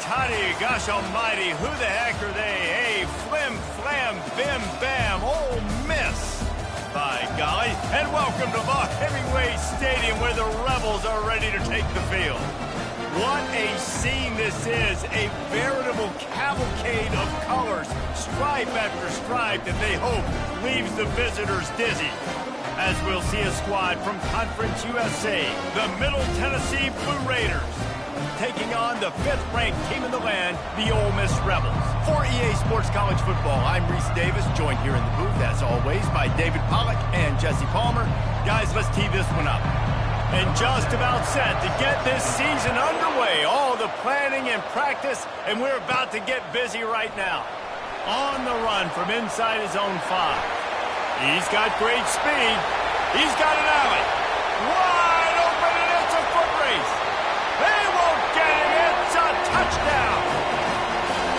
toddy, gosh almighty, who the heck are they? Hey, flim, flam, bim, bam, Ole Miss. By golly, and welcome to the Hemingway Stadium where the Rebels are ready to take the field. What a scene this is, a veritable cavalcade of colors, stripe after stripe that they hope leaves the visitors dizzy. As we'll see a squad from Conference USA, the Middle Tennessee Blue Raiders, taking on the 5th-ranked team in the land, the Ole Miss Rebels. For EA Sports College Football, I'm Reese Davis, joined here in the booth, as always, by David Pollack and Jesse Palmer. Guys, let's tee this one up. And just about set to get this season underway. All the planning and practice, and we're about to get busy right now. On the run from inside his own 5. He's got great speed. He's got an alley. Wide open, and it's a foot race. They won't get him. It's a touchdown.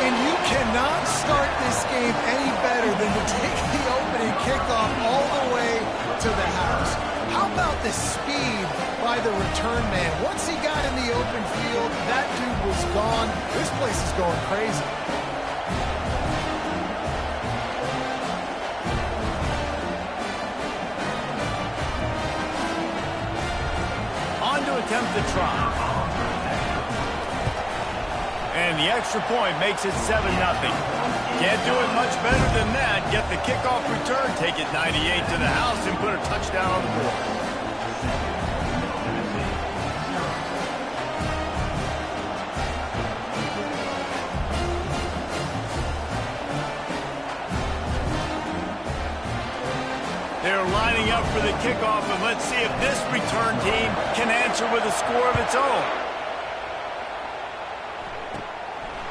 And you cannot start this game any better than to take the opening kickoff all the way to the house. How about the speed by the return man? Once he got in the open field, that dude was gone. This place is going crazy. On to attempt the try. And the extra point makes it 7-0. Can't do it much better than that. Get the kickoff return, take it 98 to the house, and put a touchdown on the board. They're lining up for the kickoff, and let's see if this return team can answer with a score of its own.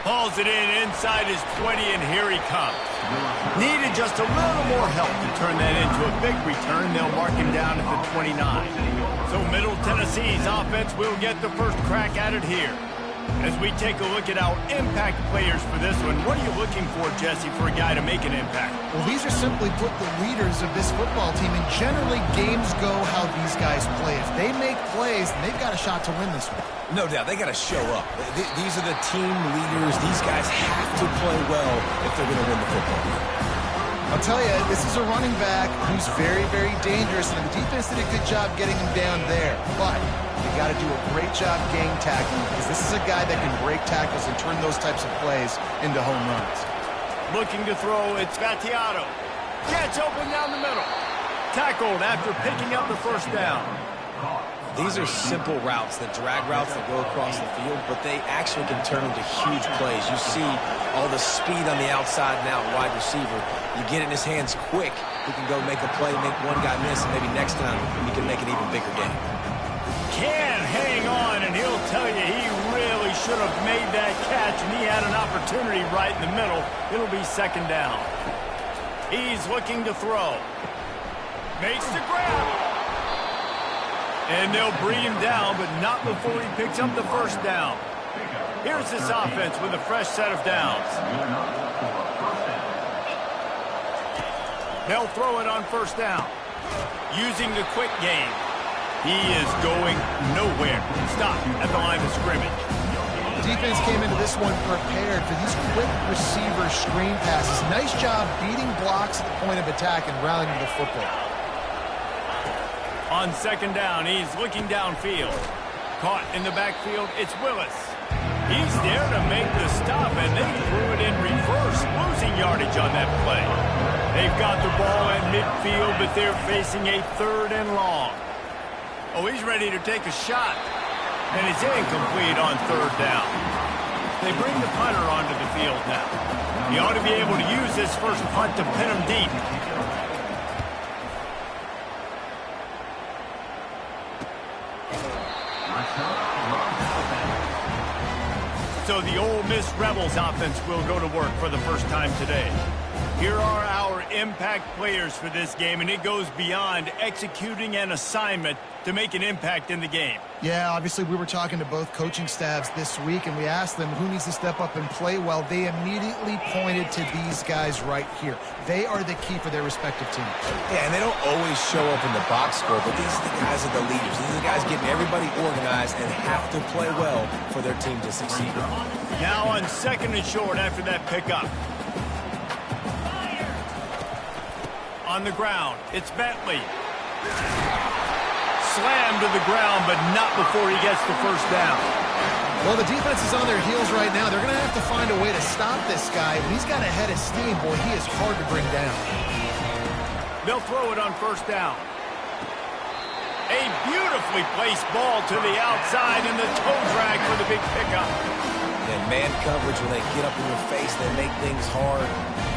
Hauls it in inside his 20, and here he comes. Needed just a little more help to turn that into a big return. They'll mark him down at the 29. So Middle Tennessee's offense will get the first crack at it here. As we take a look at our impact players for this one, what are you looking for, Jesse, for a guy to make an impact? Well, these are simply put the leaders of this football team, and generally games go how these guys play. If they make plays, they've got a shot to win this one. No doubt, they got to show up. These are the team leaders. These guys have to play well if they're going to win the football game. I'll tell you, this is a running back who's very, very dangerous, and the defense did a good job getting him down there. But you got to do a great job gang tackling, because this is a guy that can break tackles and turn those types of plays into home runs. Looking to throw, it's Gattiato. Gets open down the middle. Tackled after picking up the first down. These are simple routes, the drag routes that go across the field, but they actually can turn into huge plays. You see all the speed on the outside and out wide receiver. You get it in his hands quick, he can go make a play, make one guy miss, and maybe next time he can make an even bigger game. Can hang on, and he'll tell you he really should have made that catch, and he had an opportunity right in the middle. It'll be second down. He's looking to throw. Makes the grab. And they'll bring him down, but not before he picks up the first down. Here's this offense with a fresh set of downs. They'll throw it on first down. Using the quick game. He is going nowhere. Stop at the line of scrimmage. Defense came into this one prepared for these quick receiver screen passes. Nice job beating blocks at the point of attack and rallying to the football. On second down, he's looking downfield. Caught in the backfield, it's Willis. He's there to make the stop, and they threw it in reverse, losing yardage on that play. They've got the ball at midfield, but they're facing a 3rd and long. Oh, he's ready to take a shot, and it's incomplete on 3rd down. They bring the punter onto the field now. He ought to be able to use this first punt to pin him deep. So the Ole Miss Rebels offense will go to work for the first time today. Here are our impact players for this game, and it goes beyond executing an assignment to make an impact in the game. Yeah, obviously we were talking to both coaching staffs this week, and we asked them who needs to step up and play well. They immediately pointed to these guys right here. They are the key for their respective teams. Yeah, and they don't always show up in the box score, but these are the guys that are the leaders. These are the guys getting everybody organized and have to play well for their team to succeed. Now on 2nd and short after that pickup. On the ground, it's Bentley. Slammed to the ground, but not before he gets the first down. Well, the defense is on their heels right now. They're going to have to find a way to stop this guy. When he's got a head of steam, boy, he is hard to bring down. They'll throw it on 1st down. A beautifully placed ball to the outside and the toe drag for the big pickup. And man coverage, when they get up in your face, they make things hard.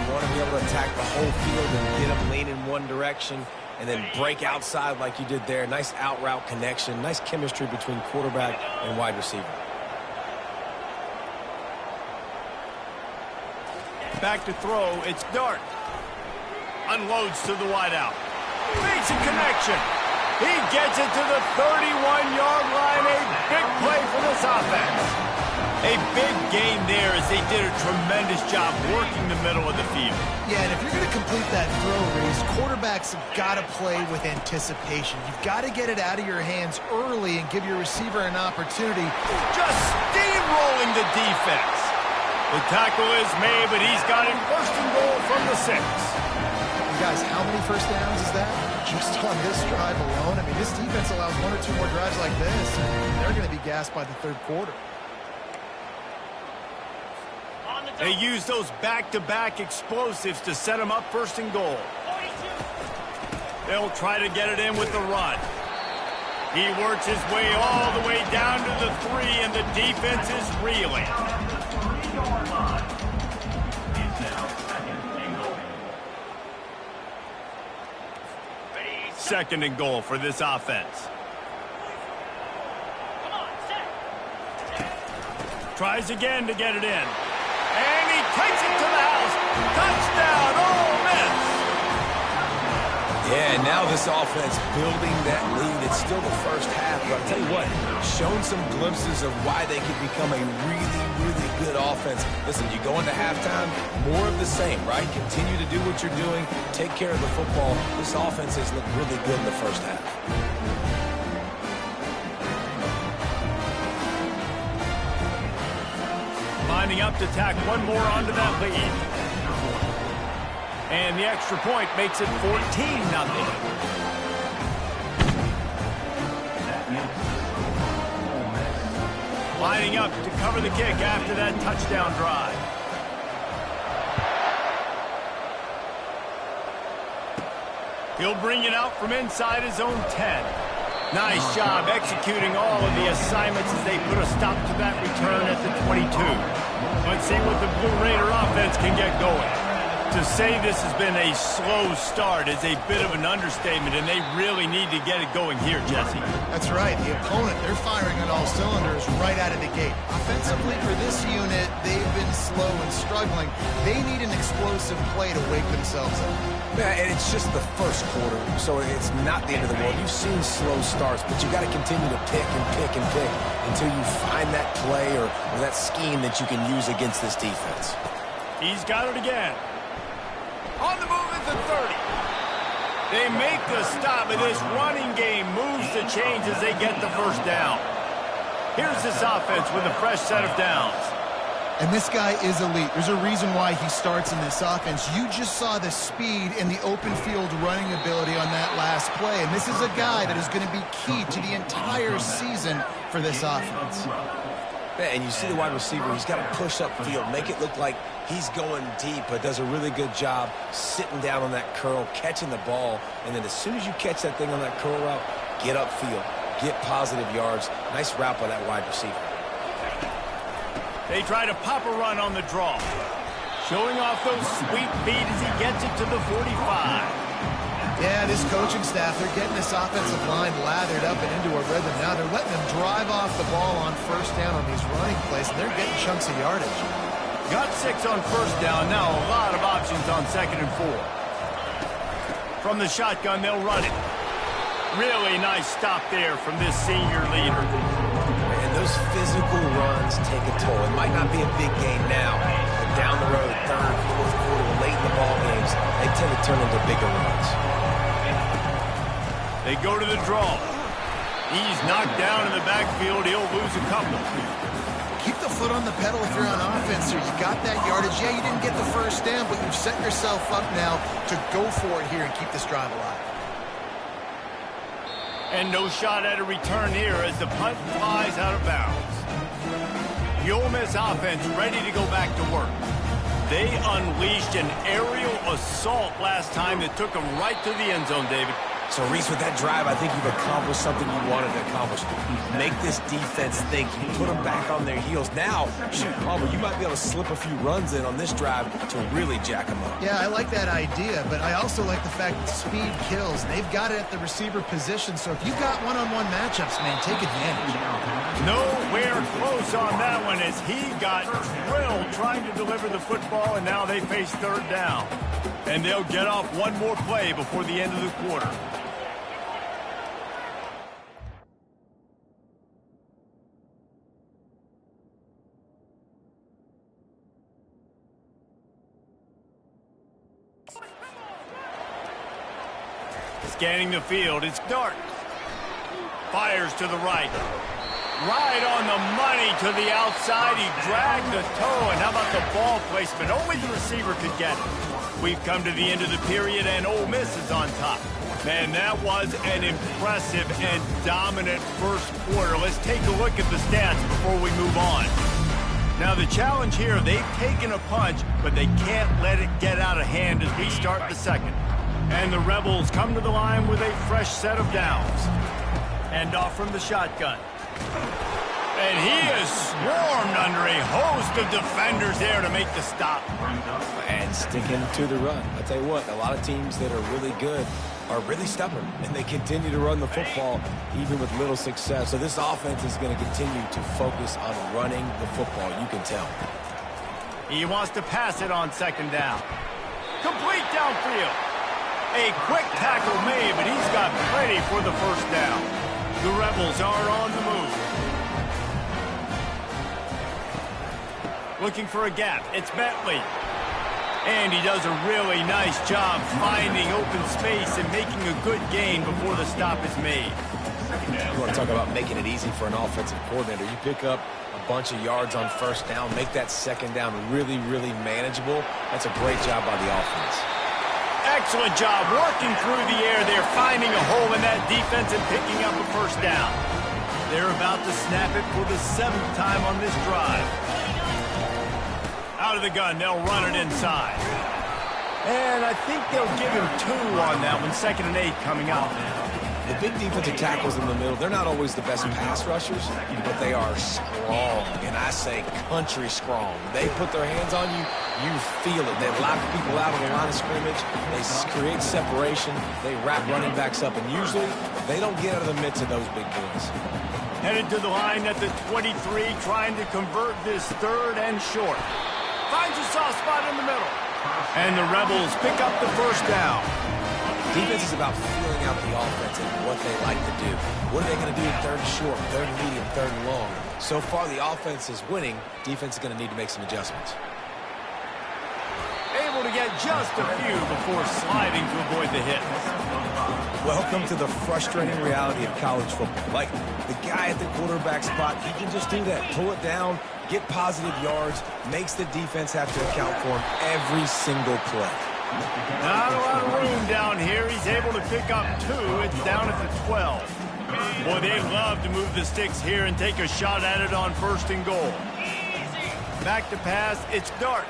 You want to be able to attack the whole field and get them lean in one direction and then break outside like you did there. Nice out route connection, nice chemistry between quarterback and wide receiver. Back to throw, it's Dart. Unloads to the wideout. Makes a connection. He gets it to the 31-yard line. A big play for this offense. A big gain there as they did a tremendous job working the middle of the field. Yeah, and if you're going to complete that throw, Reese, quarterbacks have got to play with anticipation. You've got to get it out of your hands early and give your receiver an opportunity. Just steamrolling the defense. The tackle is made, but he's got it 1st and goal from the 6. You guys, how many first downs is that? Just on this drive alone? I mean, this defense allows 1 or 2 more drives like this, and they're going to be gassed by the 3rd quarter. They use those back-to-back explosives to set them up 1st and goal. They'll try to get it in with the run. He works his way all the way down to the 3, and the defense is reeling. 2nd and goal for this offense. Tries again to get it in. And he takes it to the house. Touchdown, Ole Miss. Yeah, now this offense building that lead. It's still the first half, but I'll tell you what, shown some glimpses of why they could become a really, really good offense. Listen, you go into halftime, more of the same, right? Continue to do what you're doing, take care of the football. This offense has looked really good in the first half. Lining up to tack one more onto that lead. And the extra point makes it 14-0. Lining up to cover the kick after that touchdown drive. He'll bring it out from inside his own 10. Nice job executing all of the assignments as they put a stop to that return at the 22. Let's see what the Blue Raider offense can get going. To say this has been a slow start is a bit of an understatement, and they really need to get it going here, Jesse. That's right. The opponent, they're firing on all cylinders right out of the gate. Offensively for this unit, they've been slow and struggling. They need an explosive play to wake themselves up. Yeah, and it's just the first quarter, so it's not the end of the world. You've seen slow starts, but you got to continue to pick and pick and pick until you find that play or that scheme that you can use against this defense. He's got it again. On the move at the 30. They make the stop, and this running game moves the chains as they get the first down. Here's this offense with a fresh set of downs. And this guy is elite. There's a reason why he starts in this offense. You just saw the speed and the open field running ability on that last play. And this is a guy that is going to be key to the entire season for this offense. Yeah, and you see the wide receiver, he's got to push up field, make it look like he's going deep, but does a really good job sitting down on that curl, catching the ball, and then as soon as you catch that thing on that curl route, get upfield, get positive yards. Nice route by that wide receiver. They try to pop a run on the draw. Showing off those sweet feet as he gets it to the 45. Yeah, this coaching staff, they're getting this offensive line lathered up and into a rhythm now. They're letting them drive off the ball on first down on these running plays, and they're getting chunks of yardage. Got 6 on first down. Now a lot of options on 2nd and 4. From the shotgun, they'll run it. Really nice stop there from this senior leader. And those physical runs take a toll. It might not be a big game now, but down the road, 3rd, 4th quarter, late in the ball games, they tend to turn into bigger runs. They go to the draw. He's knocked down in the backfield. He'll lose a couple. Keep the foot on the pedal if you're on offense here. You got that yardage. Yeah, you didn't get the first down, but you've set yourself up now to go for it here and keep this drive alive. And no shot at a return here as the punt flies out of bounds. The Ole Miss offense ready to go back to work. They unleashed an aerial assault last time that took them right to the end zone, David. So, Reese, with that drive, I think you've accomplished something you wanted to accomplish. Make this defense think. You put them back on their heels. Now, shoot, Palmer, you might be able to slip a few runs in on this drive to really jack them up. Yeah, I like that idea, but I also like the fact that speed kills. And they've got it at the receiver position, so if you've got one-on-one matchups, man, take advantage. Nowhere close on that one as he got drilled trying to deliver the football, and now they face 3rd down. And they'll get off one more play before the end of the quarter. Scanning the field, it's Dart. Fires to the right. Right on the money to the outside. He dragged the toe, and how about the ball placement? Only the receiver could get it. We've come to the end of the period, and Ole Miss is on top. Man, that was an impressive and dominant first quarter. Let's take a look at the stats before we move on. Now, the challenge here, they've taken a punch, but they can't let it get out of hand as we start the second. And the Rebels come to the line with a fresh set of downs. And off from the shotgun. And he is swarmed under a host of defenders there to make the stop. And sticking to the run. I tell you what, a lot of teams that are really good are really stubborn, and they continue to run the football even with little success. So this offense is going to continue to focus on running the football, you can tell. He wants to pass it on 2nd down. Complete downfield. A quick tackle made, but he's got plenty for the first down. The Rebels are on the move. Looking for a gap. It's Bentley. And he does a really nice job finding open space and making a good gain before the stop is made. You want to talk about making it easy for an offensive coordinator. You pick up a bunch of yards on first down, make that 2nd down really, really manageable. That's a great job by the offense. Excellent job working through the air there, finding a hole in that defense and picking up a first down. They're about to snap it for the 7th time on this drive. Out of the gun, they'll run it inside. And I think they'll give him 2 on that one, 2nd and 8 coming up. The big defensive tackles in the middle, they're not always the best pass rushers, but they are strong, and I say country strong. They put their hands on you, you feel it. They lock people out of the line of scrimmage. They create separation. They wrap running backs up, and usually they don't get out of the midst of those big boys. Headed to the line at the 23, trying to convert this 3rd and short. Finds a soft spot in the middle. And the Rebels pick up the first down. Defense is about feeling out the offense and what they like to do. What are they going to do in 3rd and short, 3rd and medium, 3rd and long? So far, the offense is winning. Defense is going to need to make some adjustments. Able to get just a few before sliding to avoid the hit. Welcome to the frustrating reality of college football. Like, the guy at the quarterback spot, he can just do that. Pull it down, get positive yards, makes the defense have to account for him every single play. Not a lot of room down here. He's able to pick up 2. It's down at the 12. Boy, they love to move the sticks here and take a shot at it on 1st and goal. Back to pass. It's Dart.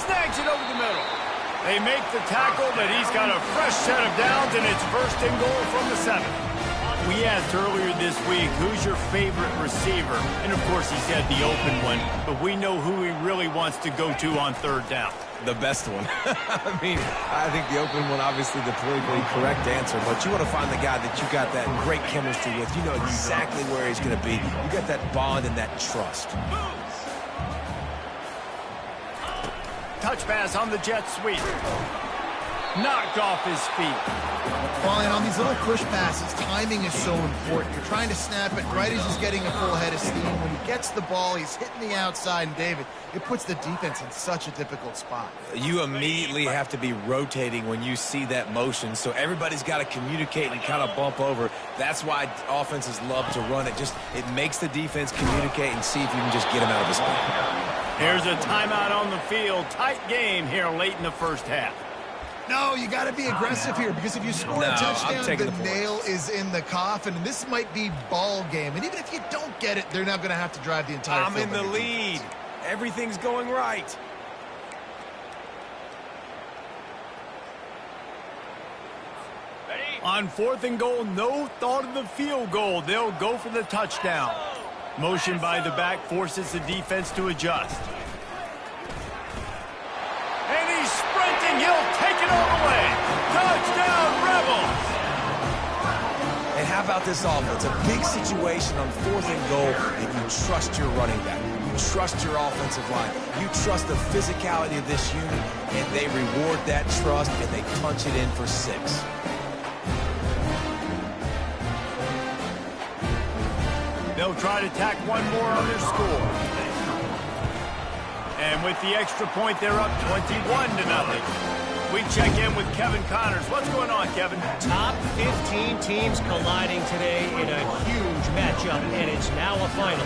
Snags it over the middle. They make the tackle, but he's got a fresh set of downs, and it's 1st and goal from the 7. We asked earlier this week, who's your favorite receiver? And, of course, he said the open one, but we know who he really wants to go to on 3rd down. The best one. I mean, I think the open one, obviously the politically correct answer, but you want to find the guy that you got that great chemistry with. You know exactly where he's going to be. You got that bond and that trust. touch pass on the jet sweep. Knocked off his feet. Well, and on these little push passes, timing is so important. You're trying to snap it right as he's getting a full head of steam. When he gets the ball, he's hitting the outside, and David, it puts the defense in such a difficult spot. You immediately have to be rotating when you see that motion, so everybody's got to communicate and kind of bump over. That's why offenses love to run it. It makes the defense communicate and see if you can just get him out of his spot. Here's a timeout on the field. Tight game here late in the first half. No, you got to be aggressive here, because if you score a touchdown, the nail is in the coffin, and this might be ball game. And even if you don't get it, they're now going to have to drive the entire field. I'm in the lead. Everything's going right. On 4th and goal, no thought of the field goal. They'll go for the touchdown. Motion by the back forces the defense to adjust. And he's sprinting. He'll take it all the way. Touchdown, Rebels. And how about this offense? A big situation on 4th and goal, and you trust your running back. You trust your offensive line. You trust the physicality of this unit, and they reward that trust, and they punch it in for 6. They'll try to tack one more on their score. And with the extra point, they're up 21-0. We check in with Kevin Connors. What's going on, Kevin? Top 15 teams colliding today in a huge matchup, and it's now a final.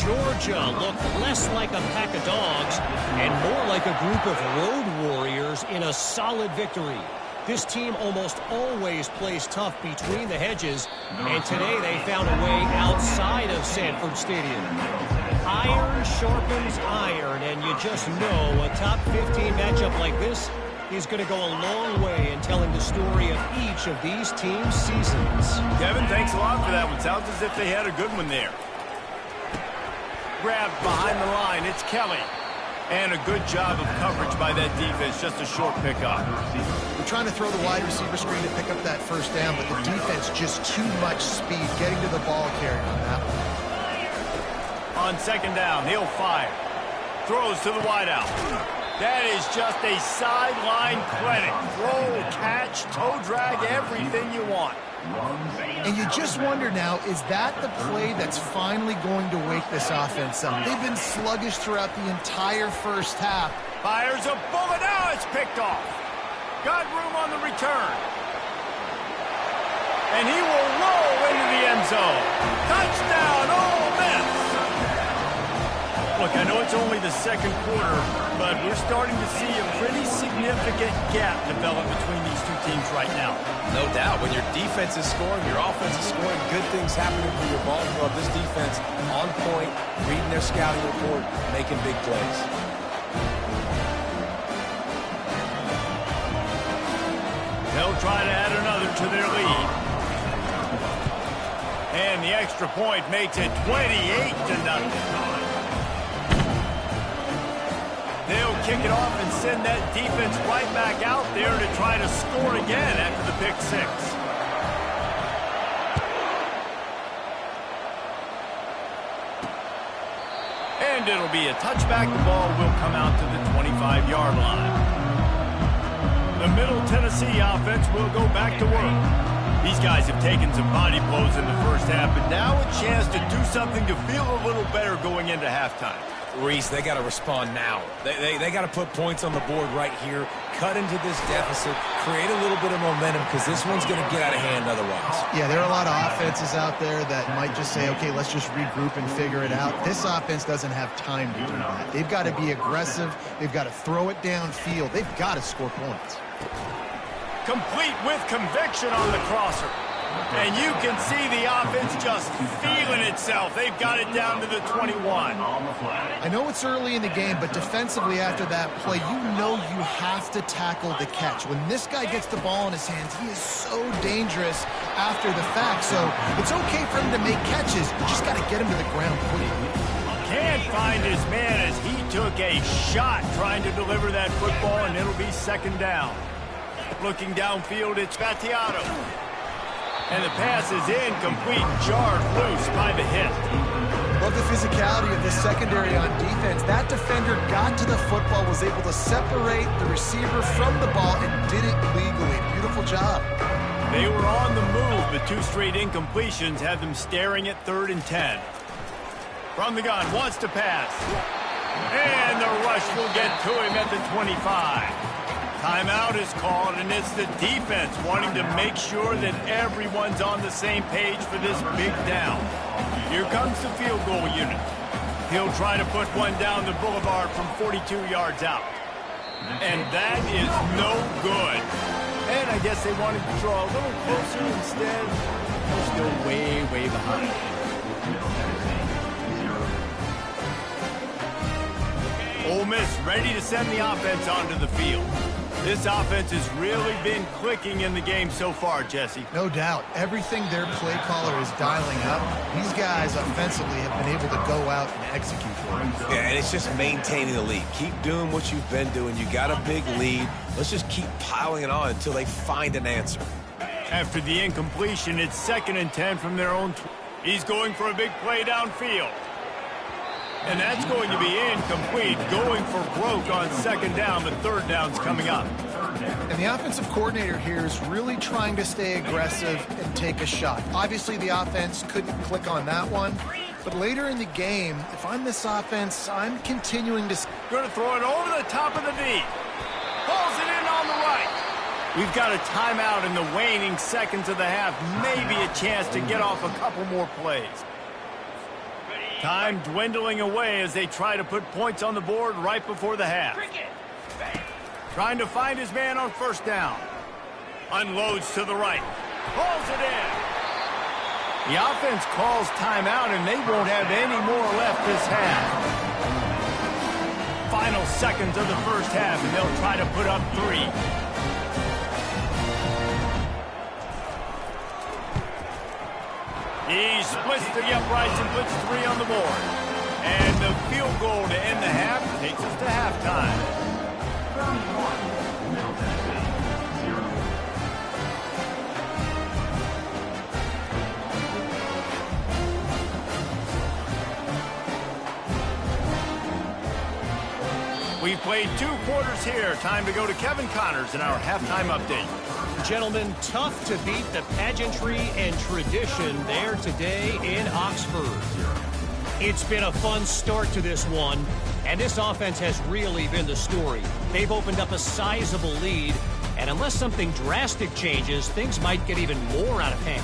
Georgia looked less like a pack of dogs and more like a group of road warriors in a solid victory. This team almost always plays tough between the hedges, and today they found a way outside of Sanford Stadium. Iron sharpens iron, and you just know a top 15 matchup like this is going to go a long way in telling the story of each of these teams' seasons. Kevin, thanks a lot for that one. Sounds as if they had a good one there. Grabbed behind the line, it's Kelly. And a good job of coverage by that defense, just a short pickup. We're trying to throw the wide receiver screen to pick up that first down, but the defense just too much speed getting to the ball carrier on that one. On 2nd down, he'll fire. Throws to the wideout. That is just a sideline clinic. Roll, catch, toe drag, everything you want. And you just wonder now, is that the play that's finally going to wake this offense up? They've been sluggish throughout the entire first half. Fires a bullet. Now it's picked off. Got room on the return. And he will roll into the end zone. Touchdown, Ole Miss. Look, I know it's only the 2nd quarter, but we're starting to see a pretty significant gap develop between these two teams right now. No doubt. When your defense is scoring, your offense is scoring, good things happening for your ball club. This defense on point, reading their scouting report, making big plays. They'll try to add another to their lead. And the extra point makes it 28-0. They'll kick it off and send that defense right back out there to try to score again after the pick 6. And it'll be a touchback. The ball will come out to the 25-yard line. The Middle Tennessee offense will go back to work. These guys have taken some body blows in the first half, but now a chance to do something to feel a little better going into halftime. Reese, they got to respond now. They got to put points on the board right here, cut into this deficit, create a little bit of momentum, because this one's going to get out of hand otherwise. Yeah, there are a lot of offenses out there that might just say, okay, let's just regroup and figure it out. This offense doesn't have time to do that. They've got to be aggressive. They've got to throw it downfield. They've got to score points. Complete with conviction on the crosser. And you can see the offense just feeling itself. They've got it down to the 21. I know it's early in the game, but defensively after that play, you know you have to tackle the catch. When this guy gets the ball in his hands, he is so dangerous after the fact. So it's okay for him to make catches. You just got to get him to the ground quickly. Can't find his man as he took a shot trying to deliver that football, and it'll be 2nd down. Looking downfield, it's Fatiato. And the pass is incomplete, jarred loose by the hit. Love the physicality of this secondary on defense. That defender got to the football, was able to separate the receiver from the ball, and did it legally. Beautiful job. They were on the move, but 2 straight incompletions had them staring at 3rd and 10. From the gun, wants to pass. And the rush will get to him at the 25. Timeout is called, and it's the defense wanting to make sure that everyone's on the same page for this big down. Here comes the field goal unit. He'll try to put one down the boulevard from 42 yards out. And that is no good. And I guess they wanted to draw a little closer instead. They're still way, way behind. Ole Miss ready to send the offense onto the field. This offense has really been clicking in the game so far, Jesse. No doubt. Everything their play caller is dialing up, these guys offensively have been able to go out and execute for them. Yeah, and it's just maintaining the lead. Keep doing what you've been doing. You got a big lead. Let's just keep piling it on until they find an answer. After the incompletion, it's 2nd and 10 from their own. He's going for a big play downfield. And that's going to be incomplete, going for broke on 2nd down, but 3rd down's coming up. And the offensive coordinator here is really trying to stay aggressive and take a shot. Obviously, the offense couldn't click on that one, but later in the game, if I'm this offense, I'm continuing to... Going to throw it over the top of the D. Pulls it in on the right. We've got a timeout in the waning seconds of the half, maybe a chance to get off a couple more plays. Time dwindling away as they try to put points on the board right before the half. Trying to find his man on 1st down. Unloads to the right. Pulls it in. The offense calls timeout, and they won't have any more left this half. Final seconds of the 1st half, and they'll try to put up 3. He splits the uprights and puts 3 on the board. And the field goal to end the half takes us to halftime. We've played 2 quarters here. Time to go to Kevin Connors in our halftime update. Gentlemen, tough to beat the pageantry and tradition there today in Oxford. It's been a fun start to this one, and this offense has really been the story. They've opened up a sizable lead, and unless something drastic changes, things might get even more out of hand.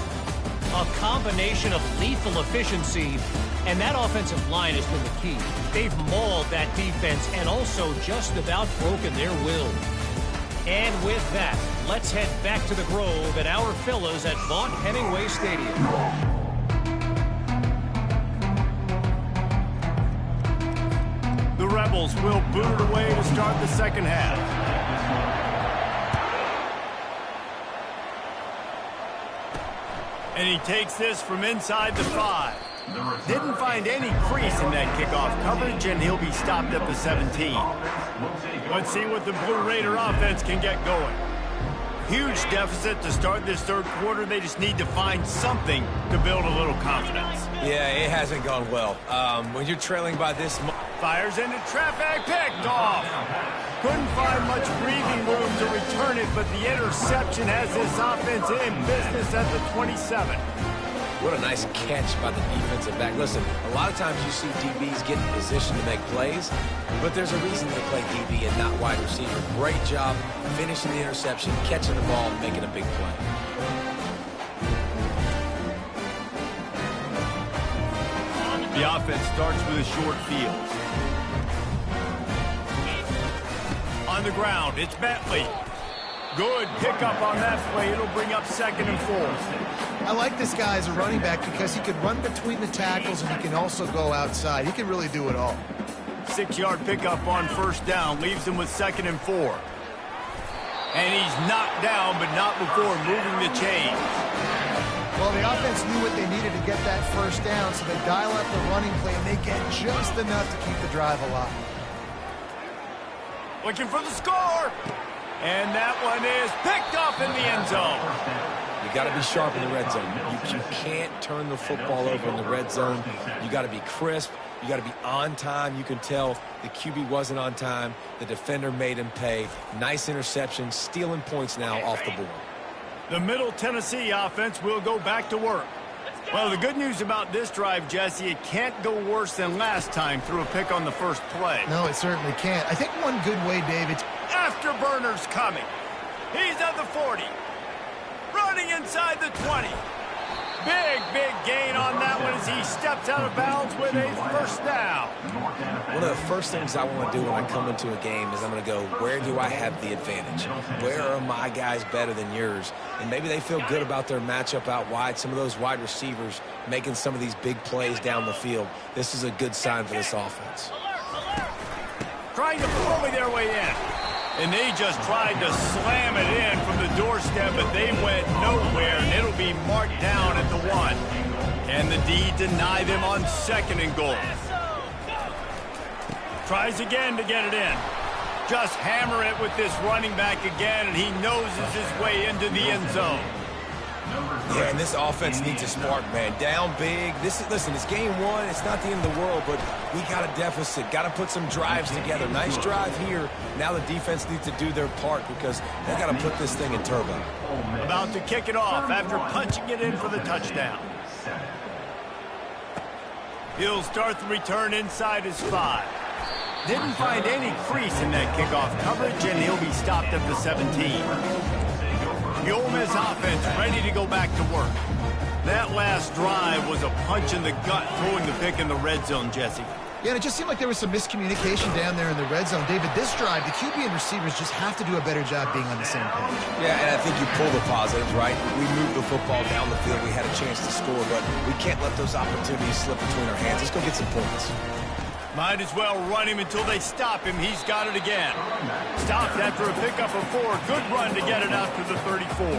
A combination of lethal efficiency, and that offensive line has been the key. They've mauled that defense and also just about broken their will. And with that, let's head back to the Grove and our fellas at Vaught Hemingway Stadium. The Rebels will boot it away to start the 2nd half. And he takes this from inside the 5. Didn't find any crease in that kickoff coverage, and he'll be stopped at the 17. Let's see what the Blue Raider offense can get going. Huge deficit to start this 3rd quarter. They just need to find something to build a little confidence. Yeah, it hasn't gone well. When you're trailing by this... Fires into traffic, picked off. Couldn't find much breathing room to return it, but the interception has this offense in business at the 27. What a nice catch by the defensive back. Listen, a lot of times you see DBs get in position to make plays, but there's a reason they play DB and not wide receiver. Great job finishing the interception, catching the ball, and making a big play. The offense starts with a short field. On the ground, it's Bentley. Good pickup on that play. It'll bring up 2nd and 4. I like this guy as a running back because he can run between the tackles and he can also go outside. He can really do it all. 6-yard pickup on 1st down leaves him with 2nd and 4. And he's knocked down, but not before moving the chains. Well, the offense knew what they needed to get that 1st down, so they dial up the running play, and they get just enough to keep the drive alive. Looking for the score. And that one is picked off in the end zone. You got to be sharp in the red zone. You can't turn the football over in the red zone. You got to be crisp. You got to be on time. You can tell the QB wasn't on time. The defender made him pay. Nice interception, stealing points now off the board. The Middle Tennessee offense will go back to work. Well, the good news about this drive, Jesse, it can't go worse than last time through a pick on the first play. No, it certainly can't. I think one good way, David. Afterburner's coming. He's at the 40. Running inside the 20. Big gain on that one as he steps out of bounds with a first down. One of the first things I want to do when I come into a game is I'm going to go, where do I have the advantage? Where are my guys better than yours? And maybe they feel good about their matchup out wide. Some of those wide receivers making some of these big plays down the field. This is a good sign for this offense. Trying to bully their way in. And they just tried to slam it in from the doorstep, but they went nowhere, and it'll be marked down at the 1. Can the D deny them on 2nd and goal? Tries again to get it in. Just hammer it with this running back again, and he noses his way into the end zone. Yeah, and this offense needs a spark, man. Down big. Listen, it's game 1. It's not the end of the world, but we got a deficit. Got to put some drives together. Nice drive here. Now the defense needs to do their part because they got to put this thing in turbo. About to kick it off after punching it in for the touchdown. He'll start the return inside his 5. Didn't find any crease in that kickoff coverage, and he'll be stopped at the 17. The Ole Miss offense ready to go back to work. That last drive was a punch in the gut, throwing the pick in the red zone, Jesse. Yeah, and it just seemed like there was some miscommunication down there in the red zone. David, this drive, the QB and receivers just have to do a better job being on the same page. Yeah, and I think you pull the positives, right? We moved the football down the field. We had a chance to score, but we can't let those opportunities slip between our hands. Let's go get some points. Might as well run him until they stop him. He's got it again. Stopped after a pickup of 4. Good run to get it out to the 34.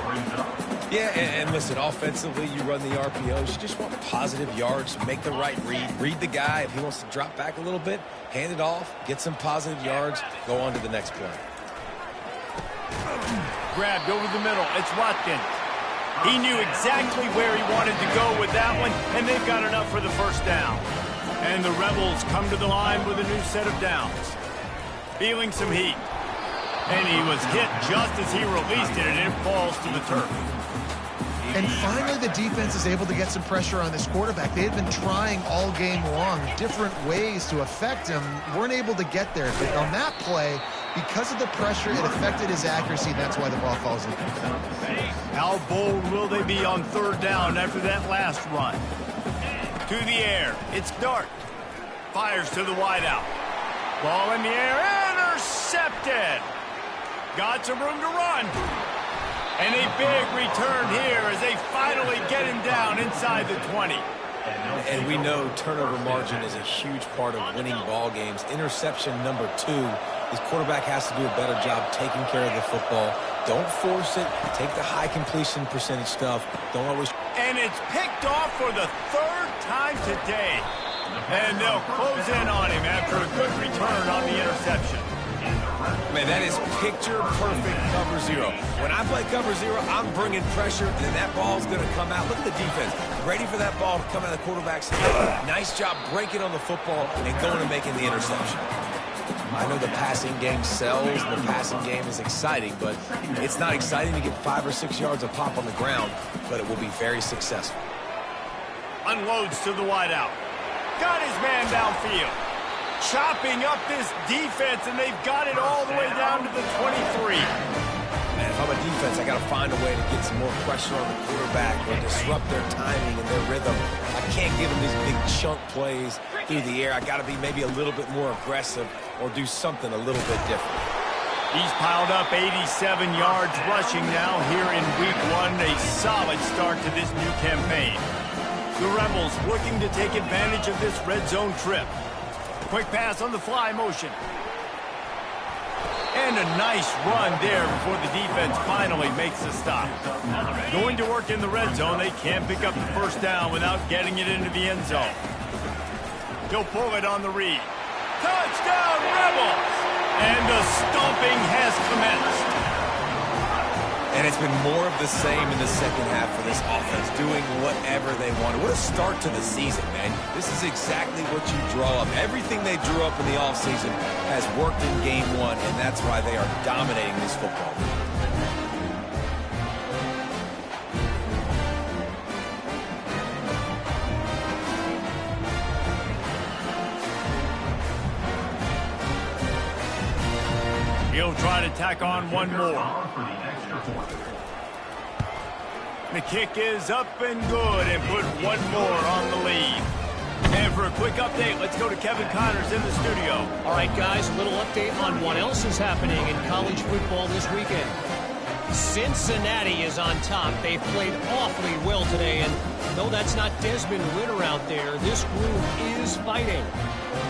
Yeah, and listen, offensively, you run the RPOs. You just want positive yards. Make the right read. Read the guy. If he wants to drop back a little bit, hand it off, get some positive yards, go on to the next play. Grabbed over the middle. It's Watkins. He knew exactly where he wanted to go with that one, and they've got enough for the first down. And the Rebels come to the line with a new set of downs. Feeling some heat. And he was hit just as he released it, and it falls to the turf. And finally, the defense is able to get some pressure on this quarterback. They had been trying all game long different ways to affect him. Weren't able to get there. But on that play, because of the pressure, it affected his accuracy, and that's why the ball falls in. How bold will they be on 3rd down after that last run? To the air. It's Dart. Fires to the wideout. Ball in the air. Intercepted. Got some room to run. And a big return here as they finally get him down inside the 20. And we know turnover margin is a huge part of winning ball games. Interception number 2. His quarterback has to do a better job taking care of the football. Don't force it. Take the high completion percentage stuff. Don't always... And it's picked off for the 3rd time today. And they'll close in on him after a good return on the interception. Man, that is picture-perfect cover 0. When I play cover 0, I'm bringing pressure, and that ball's going to come out. Look at the defense. Ready for that ball to come out of the quarterback's head. Nice job breaking on the football and going and making the interception. I know the passing game sells, the passing game is exciting, but it's not exciting to get 5 or 6 yards of pop on the ground, but it will be very successful. Unloads to the wideout. Got his man downfield. Chopping up this defense, and they've got it all the way down to the 23. Man, if I'm a defense, I got to find a way to get some more pressure on the quarterback or disrupt their timing and their rhythm. I can't give them these big chunk plays through the air. I got to be maybe a little bit more aggressive or do something a little bit different. He's piled up 87 yards rushing now here in week 1. A solid start to this new campaign. The Rebels looking to take advantage of this red zone trip. Quick pass on the fly motion. And a nice run there before the defense finally makes the stop. Going to work in the red zone, they can't pick up the first down without getting it into the end zone. He'll pull it on the read. Touchdown, Rebels! And the stomping has commenced. And it's been more of the same in the second half for this offense, doing whatever they wanted. What a start to the season, man. This is exactly what you draw up. Everything they drew up in the offseason has worked in game one, and that's why they are dominating this football league. He'll try to tack on one more. The kick is up and good and put one more on the lead. And for a quick update, let's go to Kevin Connors in the studio. All right, guys, a little update on what else is happening in college football this weekend. Cincinnati is on top. They've played awfully well today, and though that's not Desmond Ridder out there, this group is fighting.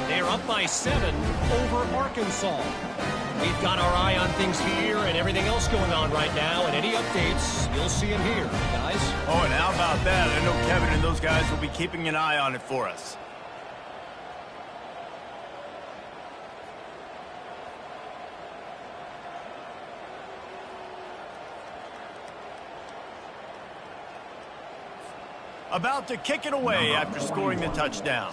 They're up by 7 over Arkansas. We've got our eye on things here and everything else going on right now, and any updates, you'll see them here, guys. Oh, and how about that? I know Kevin and those guys will be keeping an eye on it for us. About to kick it away after scoring the touchdown.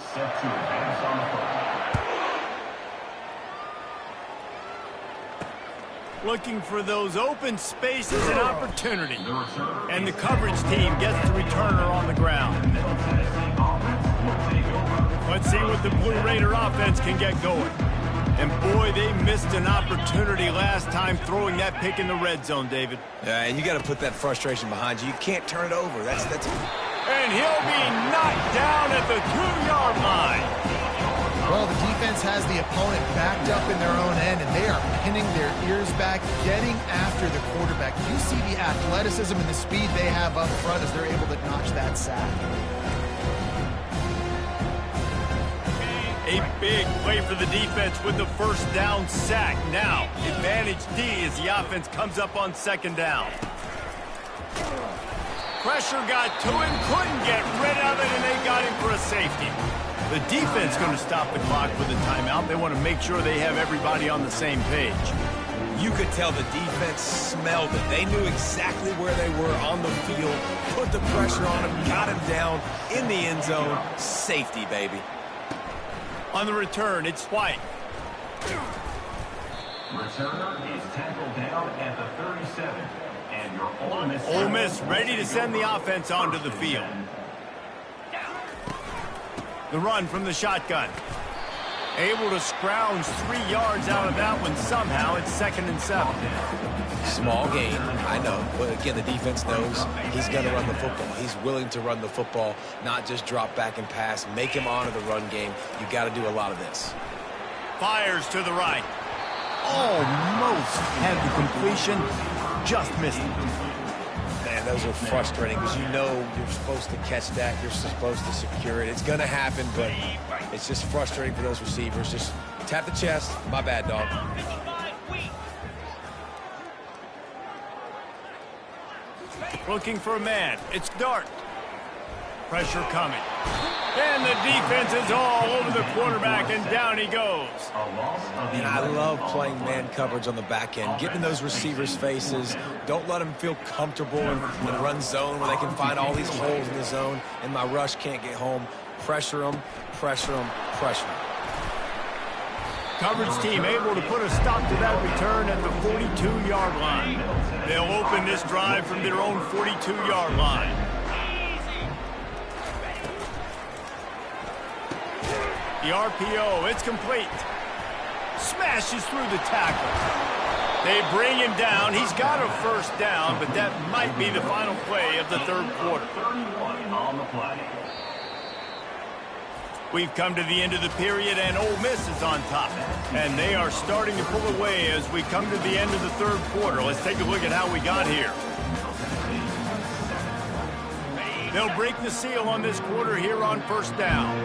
Looking for those open spaces and opportunity. And the coverage team gets the returner on the ground. Let's see what the Blue Raider offense can get going. And boy, they missed an opportunity last time throwing that pick in the red zone, David. Yeah, and you got to put that frustration behind you. You can't turn it over. That's. And he'll be knocked down at the 2-yard line. Well, the defense has the opponent backed up in their own end, and they are pinning their ears back, getting after the quarterback. You see the athleticism and the speed they have up front as they're able to notch that sack. A big play for the defense with the first down sack. Now, advantage D as the offense comes up on second down. Pressure got to him, couldn't get rid of it, and they got him for a safety. The defense going to stop the clock with a timeout. They want to make sure they have everybody on the same page. You could tell the defense smelled it. They knew exactly where they were on the field, put the pressure on him, got him down in the end zone. Safety, baby. On the return, it's White. Returner is tackled down at the 37. And your Ole Miss ready to send the offense onto the field. The run from the shotgun. Able to scrounge 3 yards out of that one somehow. It's 2nd and 7. Small gain, I know. But again, the defense knows he's going to run the football. He's willing to run the football, not just drop back and pass. Make him honor the run game. You got to do a lot of this. Fires to the right. Almost had the completion. Just missed it. Man, those are frustrating because you know you're supposed to catch that. You're supposed to secure it. It's going to happen, but it's just frustrating for those receivers. Just tap the chest. My bad, dog. Looking for a man. It's Dart. Pressure coming. And the defense is all over the quarterback, and down he goes. And I love playing man coverage on the back end, getting those receivers' faces. Don't let them feel comfortable in the run zone where they can find all these holes in the zone, and my rush can't get home. Pressure them, pressure them, pressure them. Coverage team able to put a stop to that return at the 42-yard line. They'll open this drive from their own 42-yard line. The RPO, it's complete. Smashes through the tackle. They bring him down. He's got a first down, but that might be the final play of the third quarter. 31 on the play. We've come to the end of the period, and Ole Miss is on top. And they are starting to pull away as we come to the end of the third quarter. Let's take a look at how we got here. They'll break the seal on this quarter here on first down.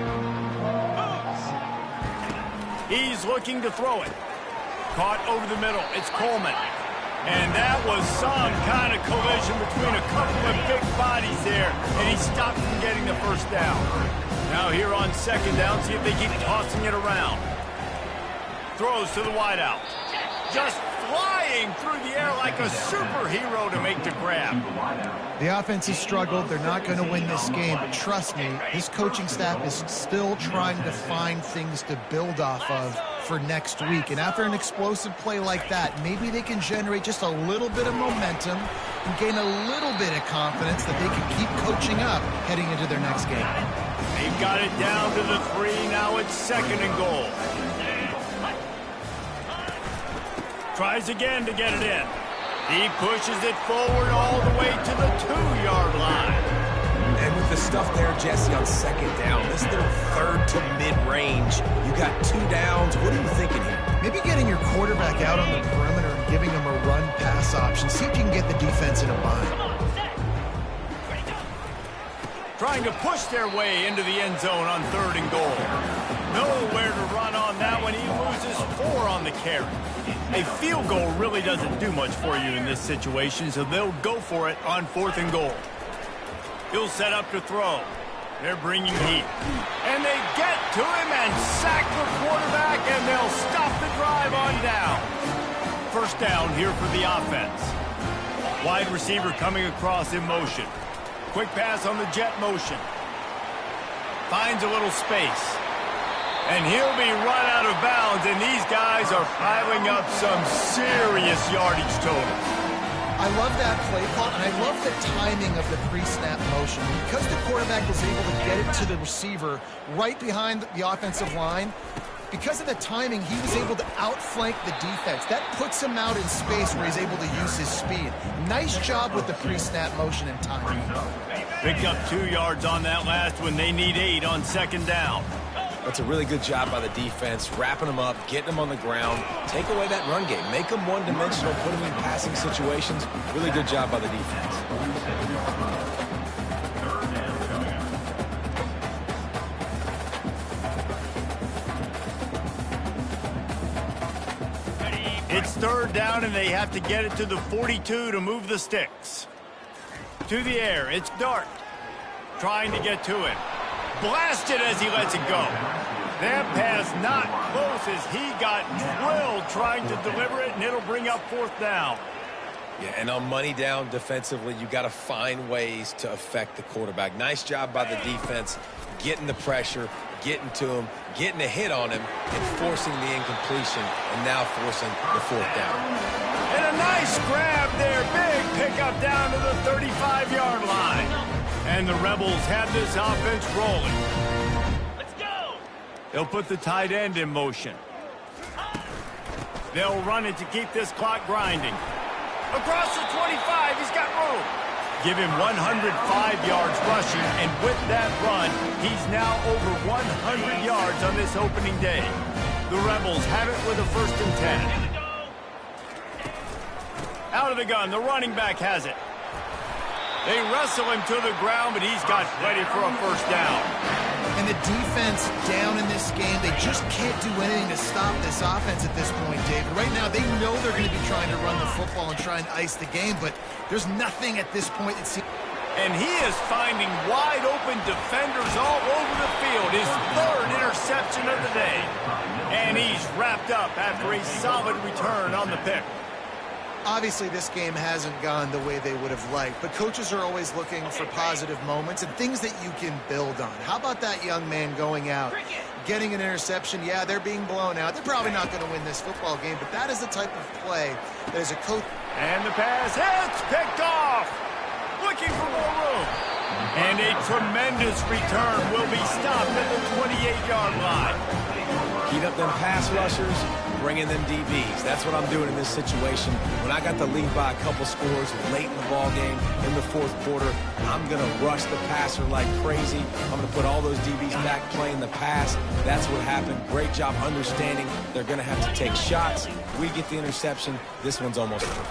He's looking to throw it. Caught over the middle. It's Coleman. And that was some kind of collision between a couple of big bodies there, and he stopped from getting the first down. Now here on second down, see if they keep tossing it around. Throws to the wideout. Just flying through the air like a superhero to make the grab. The offense has struggled. They're not going to win this game, but trust me, this coaching staff is still trying to find things to build off of for next week. And after an explosive play like that, maybe they can generate just a little bit of momentum and gain a little bit of confidence that they can keep coaching up heading into their next game. They've got it down to the 3. Now it's 2nd and goal. Tries again to get it in. He pushes it forward all the way to the 2-yard line. And with the stuff there, Jesse, on 2nd down, this little 3rd to mid-range, you got 2 downs. What are you thinking here? Maybe getting your quarterback out on the perimeter and giving him a run-pass option. See if you can get the defense in a bind. Trying to push their way into the end zone on 3rd and goal. Nowhere to run on that one. He loses 4 on the carry. A field goal really doesn't do much for you in this situation, so they'll go for it on 4th and goal. He'll set up to throw. They're bringing heat. And they get to him and sack the quarterback, and they'll stop the drive on down. 1st down here for the offense. Wide receiver coming across in motion. Quick pass on the jet motion. Finds a little space. And he'll be run out of bounds, and these guys are piling up some serious yardage totals. I love that play call, and I love the timing of the pre-snap motion. Because the quarterback was able to get it to the receiver right behind the offensive line, because of the timing, he was able to outflank the defense. That puts him out in space where he's able to use his speed. Nice job with the pre-snap motion and timing. Picked up 2 yards on that last one. They need 8 on 2nd down. That's a really good job by the defense, wrapping them up, getting them on the ground. Take away that run game. Make them one-dimensional, put them in passing situations. Really good job by the defense. It's 3rd down, and they have to get it to the 42 to move the sticks. To the air, it's Dart. Trying to get to it. Blasted as he lets it go. That pass not close as he got drilled trying to deliver it, and it'll bring up 4th down. Yeah, and on money down defensively, you got to find ways to affect the quarterback. Nice job by the defense, getting the pressure, getting to him, getting a hit on him, and forcing the incompletion, and now forcing the 4th down. And a nice grab there. Big pickup down to the 35-yard line. And the Rebels have this offense rolling. Let's go. They'll put the tight end in motion. They'll run it to keep this clock grinding. Across the 25, he's got room. Give him 105 yards rushing, and with that run, he's now over 100 yards on this opening day. The Rebels have it with a 1st and 10. Out of the gun, the running back has it. They wrestle him to the ground, but he's got plenty for a 1st down. And the defense down in this game, they just can't do anything to stop this offense at this point, David. Right now, they know they're going to be trying to run the football and try and ice the game, but there's nothing at this point that seems... And he is finding wide-open defenders all over the field. His 3rd interception of the day. And he's wrapped up after a solid return on the pick. Obviously, this game hasn't gone the way they would have liked, but coaches are always looking for positive moments and things that you can build on. How about that young man going out, getting an interception? Yeah, they're being blown out. They're probably not going to win this football game, but that is the type of play that as a coach... And the pass hits, picked off, looking for more room. And a tremendous return will be stopped at the 28-yard line. Heat up them pass rushers, bringing them DBs. That's what I'm doing in this situation. When I got the lead by a couple scores late in the ball game, in the 4th quarter, I'm going to rush the passer like crazy. I'm going to put all those DBs back playing the pass. That's what happened. Great job understanding they're going to have to take shots. We get the interception. This one's almost over.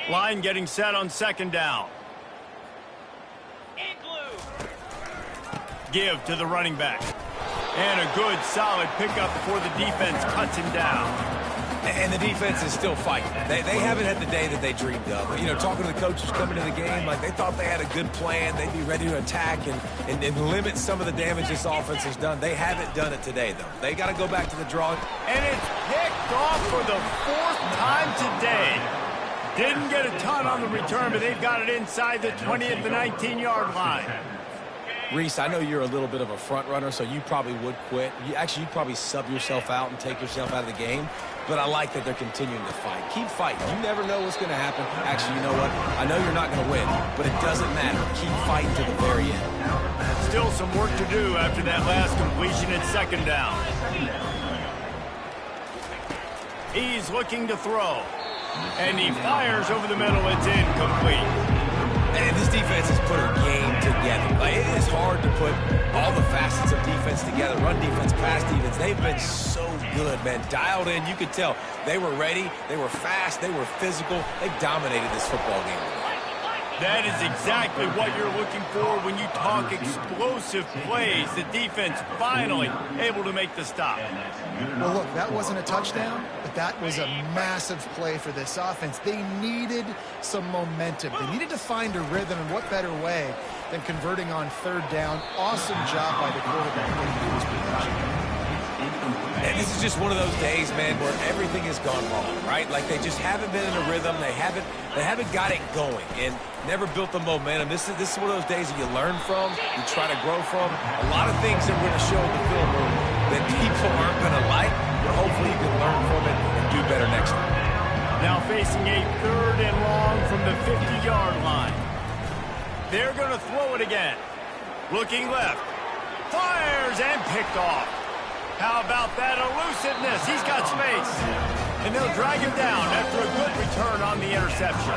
Line getting set on 2nd down. Give to the running back. And a good, solid pickup before the defense cuts him down. And the defense is still fighting. They haven't had the day that they dreamed of. You know, talking to the coaches coming to the game, like they thought they had a good plan. They'd be ready to attack and limit some of the damage this offense has done. They haven't done it today, though. They got to go back to the drawing. And it's picked off for the 4th time today. Didn't get a ton on the return, but they've got it inside the 20 at the 19-yard line. Reese, I know you're a little bit of a front runner, so you probably would quit. You'd probably sub yourself out and take yourself out of the game. But I like that they're continuing to fight. Keep fighting. You never know what's going to happen. Actually, you know what? I know you're not going to win, but it doesn't matter. Keep fighting to the very end. Still some work to do after that last completion at 2nd down. He's looking to throw. And he fires over the middle. It's incomplete. And this defense has put her game together. Like, it is hard to put all the facets of defense together. Run defense, pass defense. They've been so good, man. Dialed in. You could tell they were ready. They were fast. They were physical. They dominated this football game. That is exactly what you're looking for when you talk explosive plays. The defense finally able to make the stop. Well, look, that wasn't a touchdown, but that was a massive play for this offense. They needed some momentum. They needed to find a rhythm, and what better way than converting on 3rd down. Awesome job by the quarterback getting to his position. And this is just one of those days, man, where everything has gone wrong, right? Like they just haven't been in a rhythm. They haven't got it going and never built the momentum. This is one of those days that you learn from, you try to grow from. A lot of things that we're going to show in the film room that people aren't going to like, but hopefully you can learn from it and do better next time. Now facing a 3rd and long from the 50-yard line. They're going to throw it again. Looking left. Fires and picked off. How about that elusiveness? He's got space. And they'll drag him down after a good return on the interception.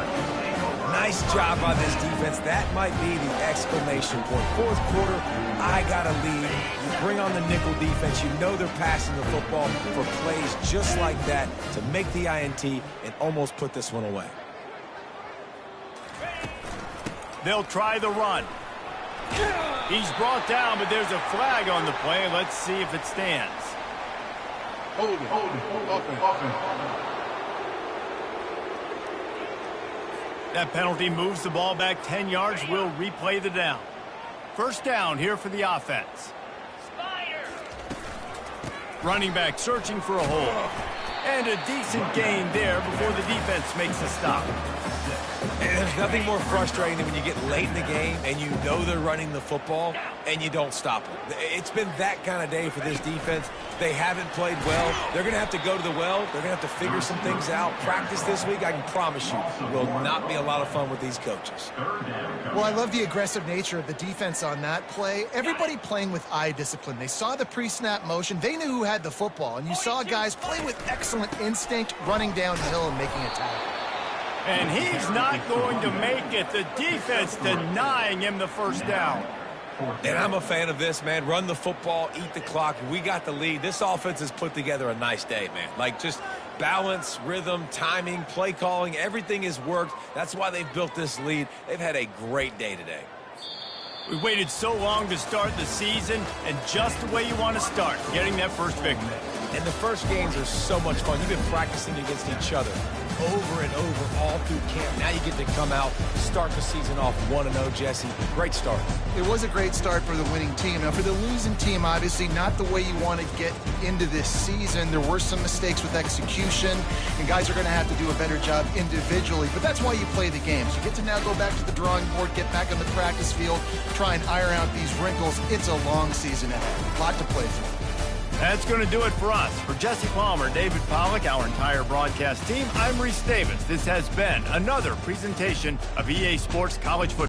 Nice job on this defense. That might be the exclamation point. 4th quarter, I got a lead. You bring on the nickel defense. You know they're passing the football for plays just like that to make the INT and almost put this one away. They'll try the run. He's brought down, but there's a flag on the play. Let's see if it stands. Hold it. That penalty moves the ball back 10 yards. We'll replay the down. 1st down here for the offense. Running back searching for a hole. And a decent gain there before the defense makes a stop. And there's nothing more frustrating than when you get late in the game and you know they're running the football and you don't stop them. It's been that kind of day for this defense. They haven't played well. They're going to have to go to the well. They're going to have to figure some things out. Practice this week, I can promise you, will not be a lot of fun with these coaches. Well, I love the aggressive nature of the defense on that play. Everybody playing with eye discipline. They saw the pre-snap motion. They knew who had the football. And you saw guys play with excellent instinct, running downhill and making a tackle. And he's not going to make it. The defense denying him the 1st down. And I'm a fan of this, man. Run the football, eat the clock. We got the lead. This offense has put together a nice day, man. Like just balance, rhythm, timing, play calling, everything has worked. That's why they've built this lead. They've had a great day today. We waited so long to start the season, and just the way you want to start, getting that first victory. And the first games are so much fun. You've been practicing against each other over and over all through camp. Now you get to come out, start the season off 1-0, Jesse. Great start. It was a great start for the winning team. Now, for the losing team, obviously not the way you want to get into this season. There were some mistakes with execution, and guys are going to have to do a better job individually. But that's why you play the games. You get to now go back to the drawing board, get back on the practice field, try and iron out these wrinkles. It's a long season ahead. A lot to play for. That's going to do it for us. For Jesse Palmer, David Pollack, our entire broadcast team, I'm Reese Davis. This has been another presentation of EA Sports College Football.